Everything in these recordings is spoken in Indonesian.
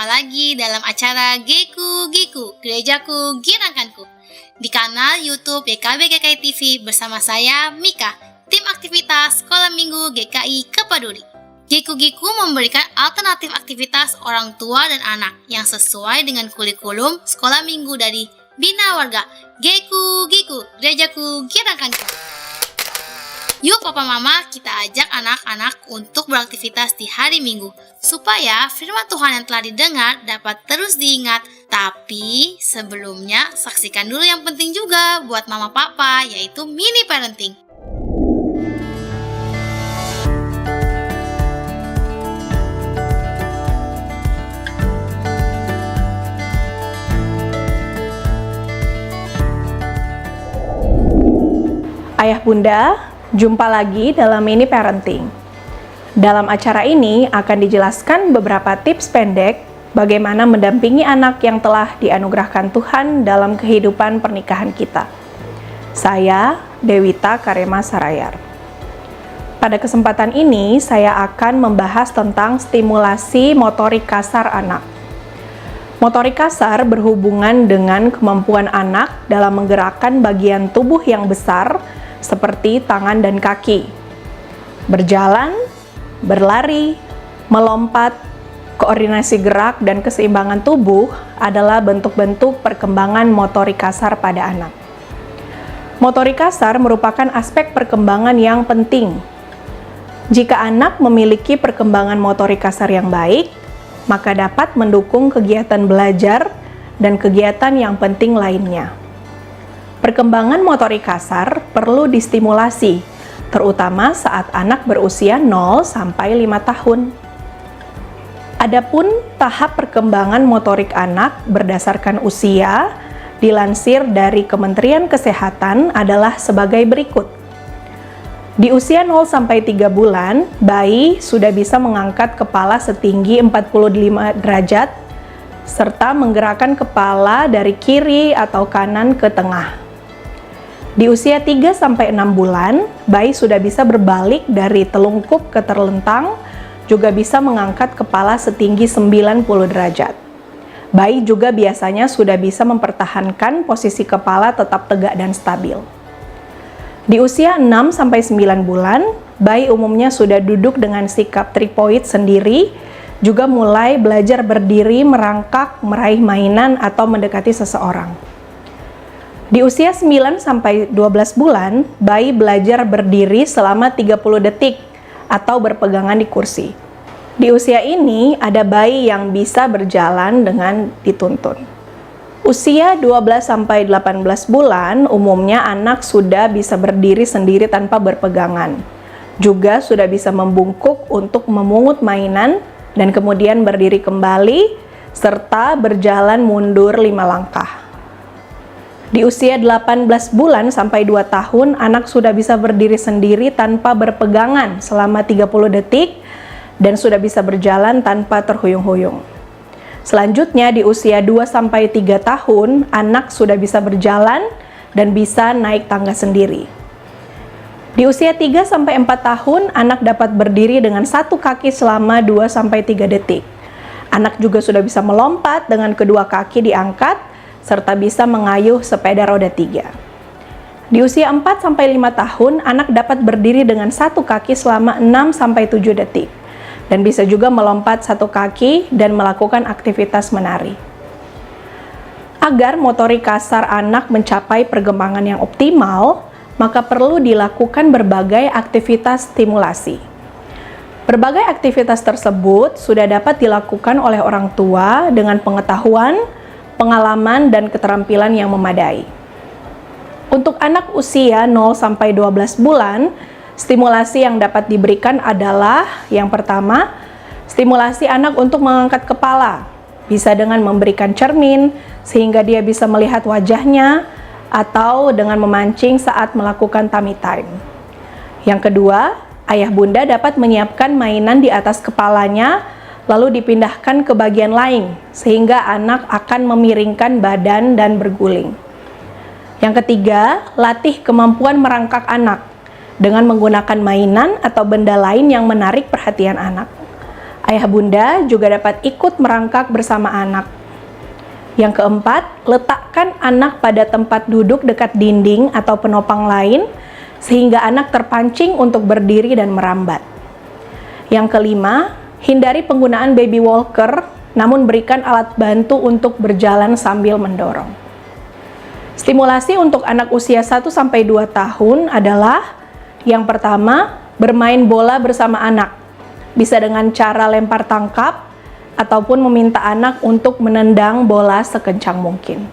Jumpa lagi dalam acara Geku Giku, Gerejaku Giranganku, di kanal YouTube YKB GKI TV bersama saya, Mika, tim aktivitas Sekolah Minggu GKI Kepaduri. Geku Giku memberikan alternatif aktivitas orang tua dan anak yang sesuai dengan kurikulum Sekolah Minggu dari Bina Warga. Geku Giku, Gerejaku Giranganku. Yuk Papa Mama, kita ajak anak-anak untuk beraktivitas di hari Minggu, supaya firman Tuhan yang telah didengar dapat terus diingat. Tapi sebelumnya, saksikan dulu yang penting juga buat Mama Papa, yaitu mini parenting. Ayah Bunda, jumpa lagi dalam mini parenting. Dalam acara ini akan dijelaskan beberapa tips pendek bagaimana mendampingi anak yang telah dianugerahkan Tuhan dalam kehidupan pernikahan kita. Saya, Dewita Karema Sarayar. Pada kesempatan ini, saya akan membahas tentang stimulasi motorik kasar anak. Motorik kasar berhubungan dengan kemampuan anak dalam menggerakkan bagian tubuh yang besar seperti tangan dan kaki, berjalan, berlari, melompat, koordinasi gerak, dan keseimbangan tubuh adalah bentuk-bentuk perkembangan motorik kasar pada anak. Motorik kasar merupakan aspek perkembangan yang penting. Jika anak memiliki perkembangan motorik kasar yang baik, maka dapat mendukung kegiatan belajar dan kegiatan yang penting lainnya. Perkembangan motorik kasar perlu distimulasi, terutama saat anak berusia 0 sampai 5 tahun. Adapun tahap perkembangan motorik anak berdasarkan usia, dilansir dari Kementerian Kesehatan adalah sebagai berikut. Di usia 0 sampai 3 bulan, bayi sudah bisa mengangkat kepala setinggi 45 derajat, serta menggerakkan kepala dari kiri atau kanan ke tengah. Di usia 3-6 bulan, bayi sudah bisa berbalik dari telungkup ke terlentang, juga bisa mengangkat kepala setinggi 90 derajat. Bayi juga biasanya sudah bisa mempertahankan posisi kepala tetap tegak dan stabil. Di usia 6-9 bulan, bayi umumnya sudah duduk dengan sikap tripoid sendiri, juga mulai belajar berdiri, merangkak, meraih mainan, atau mendekati seseorang. Di usia 9-12 bulan, bayi belajar berdiri selama 30 detik atau berpegangan di kursi. Di usia ini, ada bayi yang bisa berjalan dengan dituntun. Usia 12-18 bulan, umumnya anak sudah bisa berdiri sendiri tanpa berpegangan. Juga sudah bisa membungkuk untuk memungut mainan dan kemudian berdiri kembali, serta berjalan mundur 5 langkah. Di usia 18 bulan sampai 2 tahun, anak sudah bisa berdiri sendiri tanpa berpegangan selama 30 detik dan sudah bisa berjalan tanpa terhuyung-huyung. Selanjutnya di usia 2 sampai 3 tahun, anak sudah bisa berjalan dan bisa naik tangga sendiri. Di usia 3 sampai 4 tahun, anak dapat berdiri dengan satu kaki selama 2 sampai 3 detik. Anak juga sudah bisa melompat dengan kedua kaki diangkat serta bisa mengayuh sepeda roda 3. Di usia 4-5 tahun, anak dapat berdiri dengan satu kaki selama 6-7 detik, dan bisa juga melompat satu kaki dan melakukan aktivitas menari. Agar motorik kasar anak mencapai perkembangan yang optimal, maka perlu dilakukan berbagai aktivitas stimulasi. Berbagai aktivitas tersebut sudah dapat dilakukan oleh orang tua dengan pengetahuan, pengalaman, dan keterampilan yang memadai. Untuk anak usia 0-12 bulan, stimulasi yang dapat diberikan adalah yang pertama, stimulasi anak untuk mengangkat kepala, bisa dengan memberikan cermin sehingga dia bisa melihat wajahnya, atau dengan memancing saat melakukan tummy time. Yang kedua, ayah bunda dapat menyiapkan mainan di atas kepalanya lalu dipindahkan ke bagian lain, sehingga anak akan memiringkan badan dan berguling. Yang ketiga, latih kemampuan merangkak anak dengan menggunakan mainan atau benda lain yang menarik perhatian anak. Ayah bunda juga dapat ikut merangkak bersama anak. Yang keempat, letakkan anak pada tempat duduk dekat dinding atau penopang lain sehingga anak terpancing untuk berdiri dan merambat. Yang kelima, hindari penggunaan baby walker, namun berikan alat bantu untuk berjalan sambil mendorong. Stimulasi untuk anak usia 1-2 tahun adalah yang pertama, bermain bola bersama anak. Bisa dengan cara lempar tangkap ataupun meminta anak untuk menendang bola sekencang mungkin.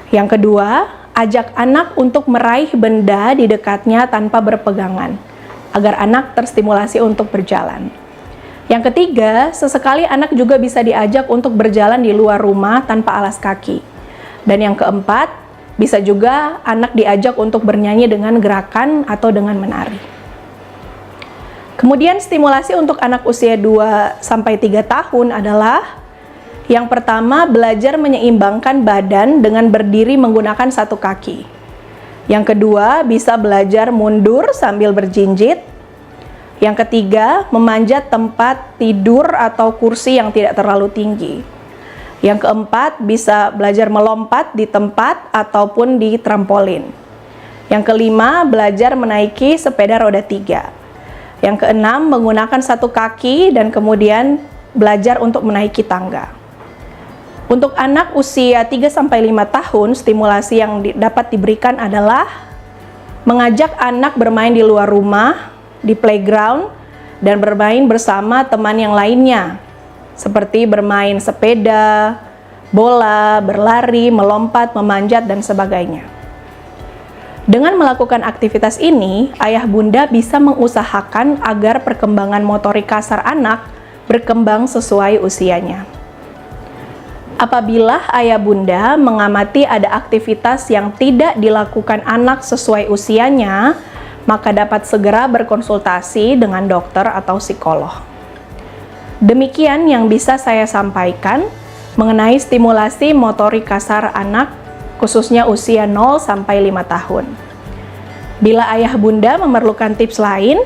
Yang kedua, ajak anak untuk meraih benda di dekatnya tanpa berpegangan, agar anak terstimulasi untuk berjalan. Yang ketiga, sesekali anak juga bisa diajak untuk berjalan di luar rumah tanpa alas kaki. Dan yang keempat, bisa juga anak diajak untuk bernyanyi dengan gerakan atau dengan menari. Kemudian stimulasi untuk anak usia 2-3 tahun adalah yang pertama, belajar menyeimbangkan badan dengan berdiri menggunakan satu kaki. Yang kedua, bisa belajar mundur sambil berjinjit. Yang ketiga, memanjat tempat tidur atau kursi yang tidak terlalu tinggi. Yang keempat, bisa belajar melompat di tempat ataupun di trampolin. Yang kelima, belajar menaiki sepeda roda 3. Yang keenam, menggunakan satu kaki dan kemudian belajar untuk menaiki tangga. Untuk anak usia 3-5 tahun, stimulasi yang dapat diberikan adalah mengajak anak bermain di luar rumah, di playground, dan bermain bersama teman yang lainnya, seperti bermain sepeda, bola, berlari, melompat, memanjat, dan sebagainya. Dengan melakukan aktivitas ini, ayah bunda bisa mengusahakan agar perkembangan motorik kasar anak berkembang sesuai usianya. Apabila ayah bunda mengamati ada aktivitas yang tidak dilakukan anak sesuai usianya, maka dapat segera berkonsultasi dengan dokter atau psikolog. Demikian yang bisa saya sampaikan mengenai stimulasi motorik kasar anak, khususnya usia 0-5 tahun. Bila ayah bunda memerlukan tips lain,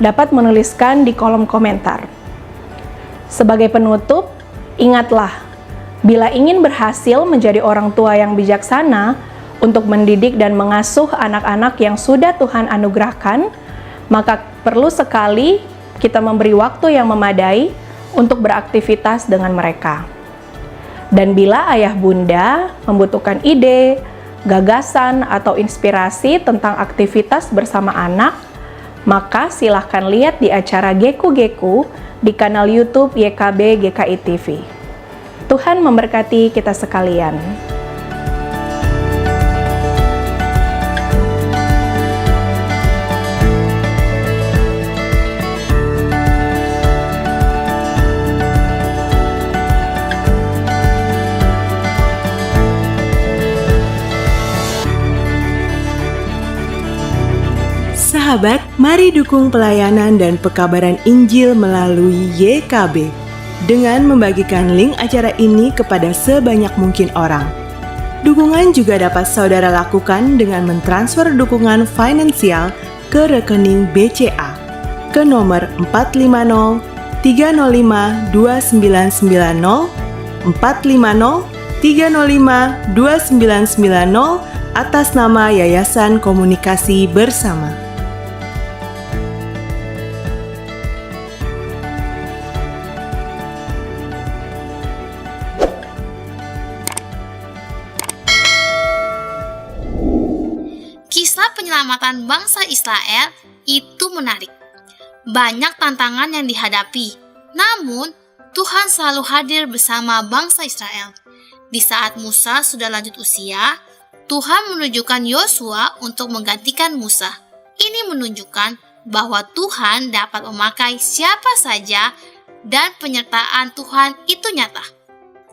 dapat menuliskan di kolom komentar. Sebagai penutup, ingatlah, bila ingin berhasil menjadi orang tua yang bijaksana, untuk mendidik dan mengasuh anak-anak yang sudah Tuhan anugerahkan, maka perlu sekali kita memberi waktu yang memadai untuk beraktivitas dengan mereka. Dan bila ayah bunda membutuhkan ide, gagasan, atau inspirasi tentang aktivitas bersama anak, maka silahkan lihat di acara Geku-Geku di kanal YouTube YKB GKI TV. Tuhan memberkati kita sekalian. Sahabat, mari dukung pelayanan dan pekabaran Injil melalui YKB dengan membagikan link acara ini kepada sebanyak mungkin orang. Dukungan juga dapat saudara lakukan dengan mentransfer dukungan finansial ke rekening BCA ke nomor 450 305 2990 450 305 2990 atas nama Yayasan Komunikasi Bersama. Kisah penyelamatan bangsa Israel itu menarik. Banyak tantangan yang dihadapi, namun Tuhan selalu hadir bersama bangsa Israel. Di saat Musa sudah lanjut usia, Tuhan menunjukkan Yosua untuk menggantikan Musa. Ini menunjukkan bahwa Tuhan dapat memakai siapa saja dan penyertaan Tuhan itu nyata.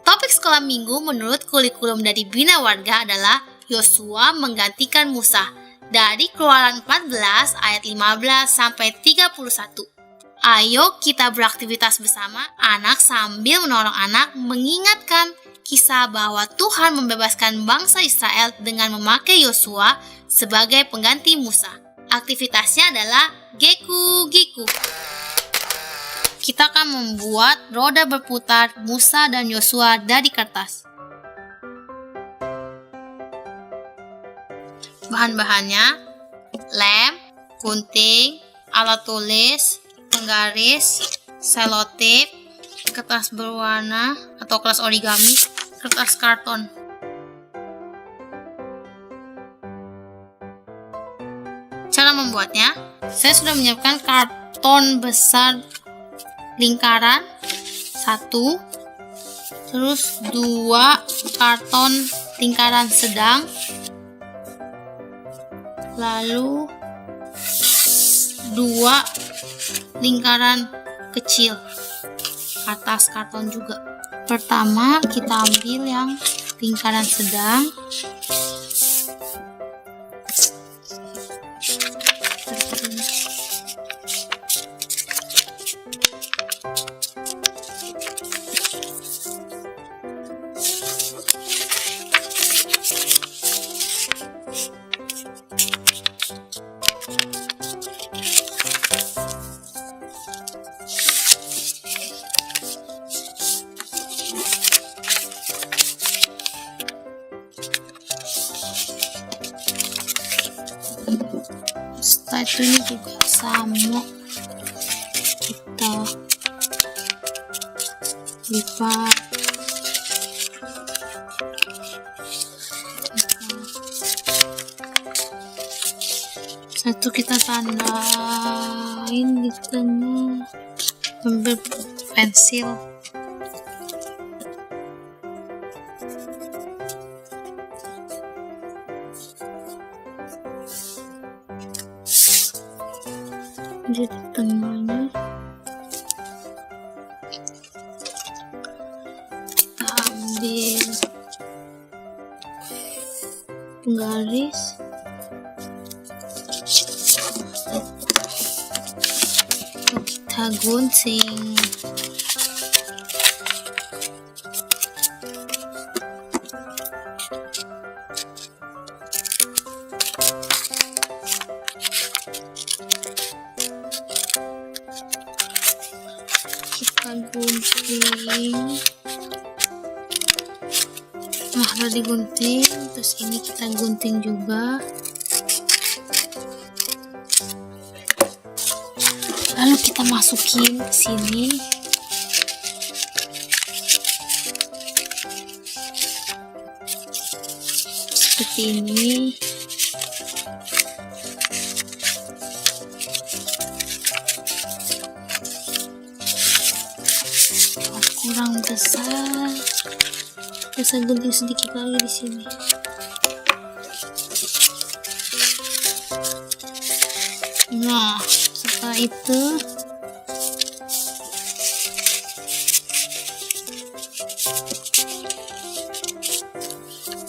Topik sekolah minggu menurut kurikulum dari Bina Warga adalah Yosua menggantikan Musa dari Keluaran 14 ayat 15 sampai 31. Ayo kita beraktivitas bersama anak sambil menolong anak mengingatkan kisah bahwa Tuhan membebaskan bangsa Israel dengan memakai Yosua sebagai pengganti Musa. Aktivitasnya adalah Geku-Geku. Kita akan membuat roda berputar Musa dan Yosua dari kertas. Bahan-bahannya: lem, gunting, alat tulis, penggaris, selotip, kertas berwarna atau kertas origami, kertas karton. Cara membuatnya, saya sudah menyiapkan karton besar lingkaran 1, terus 2 karton lingkaran sedang, lalu 2 lingkaran kecil atas karton juga. Pertama kita ambil yang lingkaran sedang, setelah itu ini juga sama, kita lipat, satu kita tandain di tengah, ambil pensil. Di tengahnya kita ambil penggaris, kita gunting. Nah, udah digunting, terus ini kita gunting juga. Lalu kita masukin ke sini. Seperti ini. Kurang besar, bisa gunting sedikit lagi di sini. Nah, setelah itu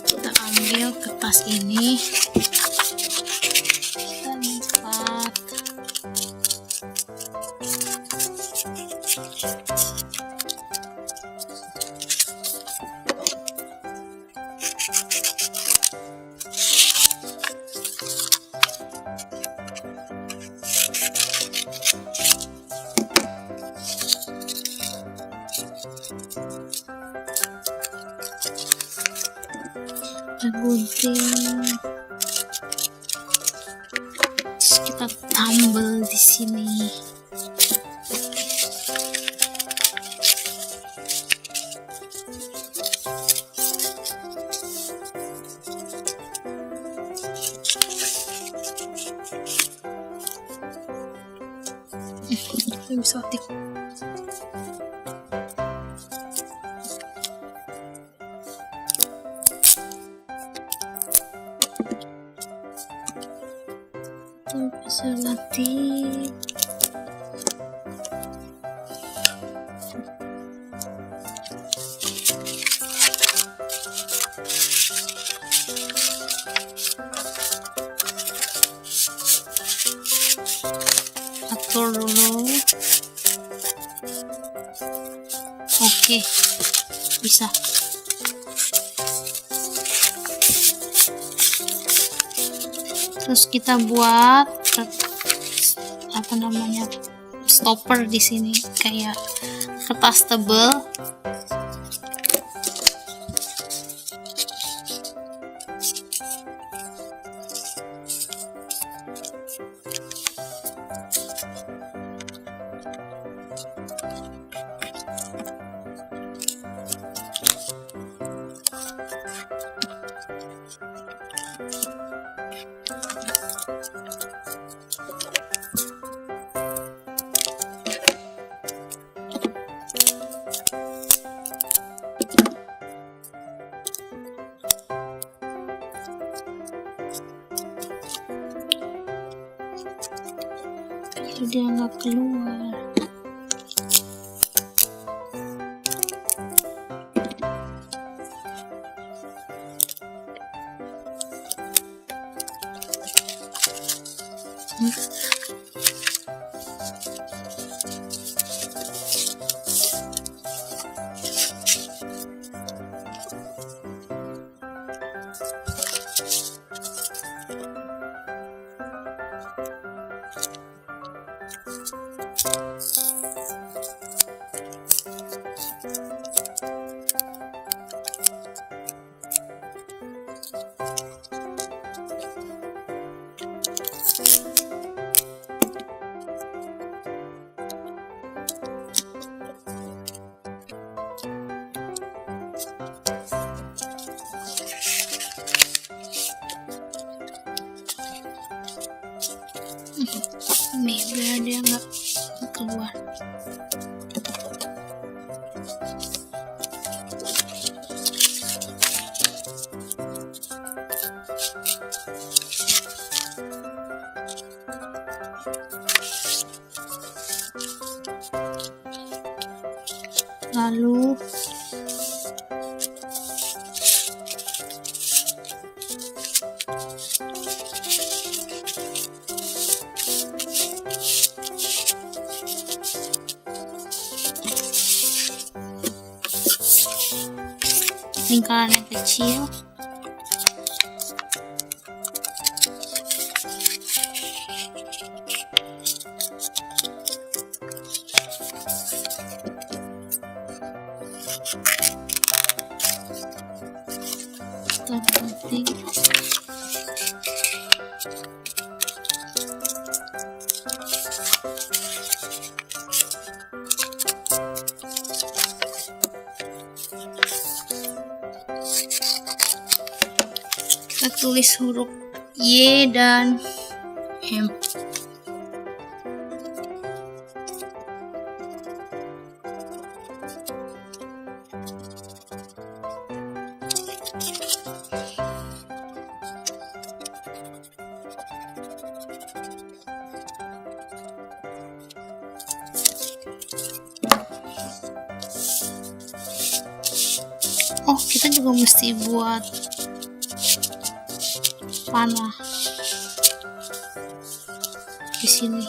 kita ambil kertas ini, kita lipat. Gunting, terus kita tambal di sini. Bisa aktif. Selotip, atur dulu. Oke, bisa. Terus kita buat stopper di sini, kayak kertas tebal. Dia nggak keluar. Nih, biar dia nggak keluar. Lalu lingkaran yang kecil. Terpenting kita tulis huruf Y dan M. Oh, kita juga mesti buat panah di sini.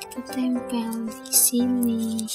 Kita tempel di sini.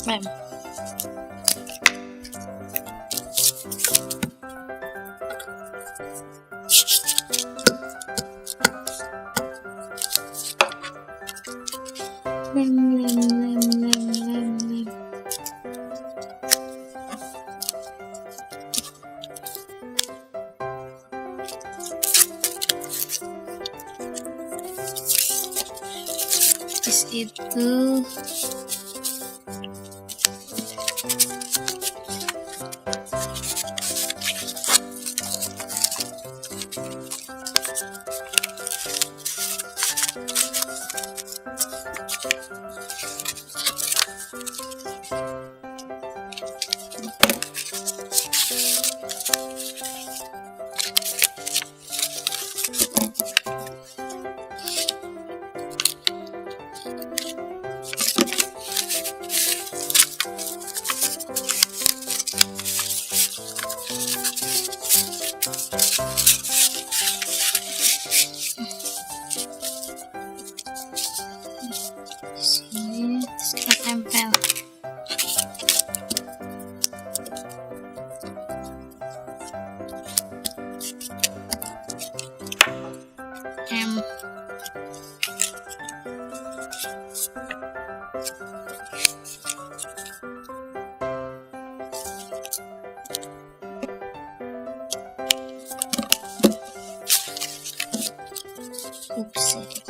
Mem. Lem. Terus itu sini, terus kita tempel. Oops.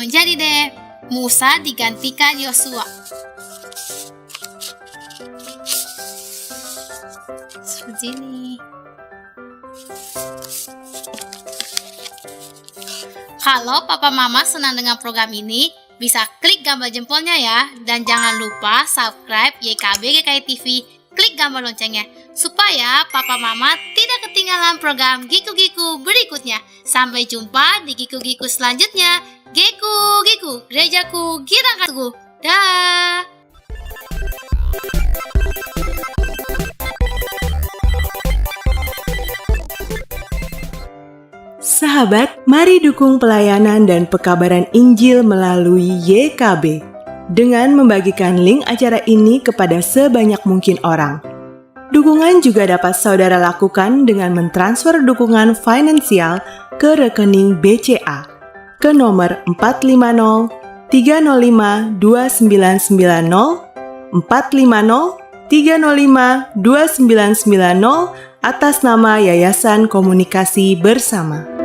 Jadi deh, Musa digantikan Yosua. Seperti ini. Kalau papa mama senang dengan program ini, bisa klik gambar jempolnya ya. Dan jangan lupa subscribe YKB GKI TV, klik gambar loncengnya. Supaya papa mama tidak ketinggalan program Giku-Giku berikutnya. Sampai jumpa di Giku-Giku selanjutnya. Giku, gerejaku, girangkanku. Dah. Sahabat, mari dukung pelayanan dan pekabaran Injil melalui YKB dengan membagikan link acara ini kepada sebanyak mungkin orang. Dukungan juga dapat saudara lakukan dengan mentransfer dukungan finansial ke rekening BCA ke nomor 450 305 2990 450 305 2990 atas nama Yayasan Komunikasi Bersama.